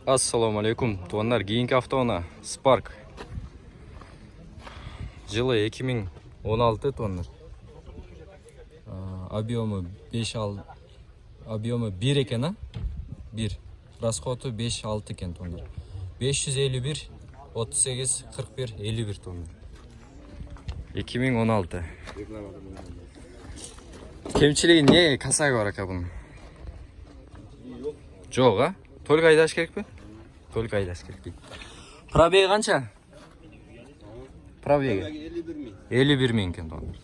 Assalomu alaykum. Tuanlar keyingi avtona Spark. Жылы 2016 tuanlar. Объемы 1 eкен, ha? 1. Расходы 5-6 eкен tuanlar. 551 38 41 51 tuanlar. 2016. Kemçiliği niye kasaya var aka bunun? Жоқ, ha? Только айдаш керек пе? Только айдаш керек дейді. Пробеги қанша? Пробеги 51 мың екен туандар.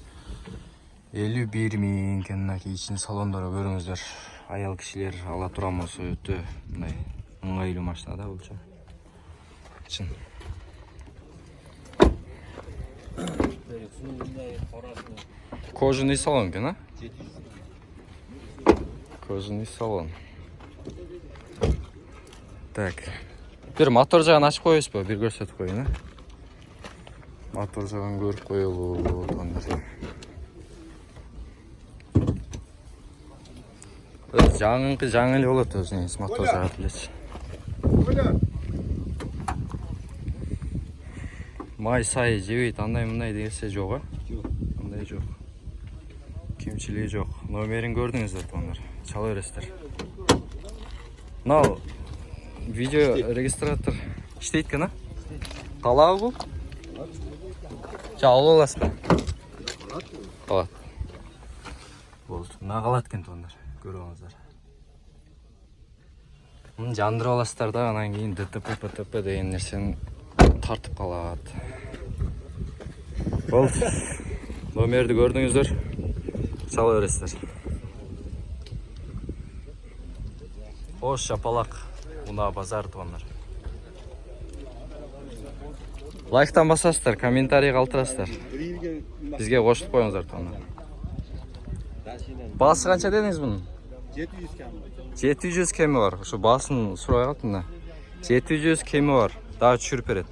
51 мың екен. Мынакей ішін салондары көріңіздер. Аял кишилер ала турам болсо өтө мындай ыңгайлуу машина да болчу. Чын. Кожаный салон екен, а? Кожаный салон. Так. Bir мотор жағын ашып қойыңыз ба? Bir көрсетіп қойын, а? Мотор жағын көріп қойылу. Жаңылы болады өзіңіз мотор жағы білесі. Май сай жебейді, андай-мындай дегенсе жоқ, а? Андай жоқ. Кемшілігі жоқ. Номерін көрдіңіздер туандар. Чала өрестер. Мынау видео регистратор іштейді екен, а? Қалағы бұл? Алып аласыз ба? Қалады. Болды. Мына қалады екен туандар. Көріп алыңыздар. Мұны жандырып аласыздар да, анан кейін ДТП, ПТП деген нәрсені тартып қалады. Болды. Номерді көрдіңіздер. Чала өресіздер. Хош, шапалақ. Мына базар туандар. Лайктан басасыздар, комментарий қалтырасыздар. Бізге қосылып қойыңыздар туандар. Басы қанша дедіңіз бұның? 700 кemi. 700 kemi var. Şu basın suraya kalktın da. 700 kemi var. Daha çürük eret.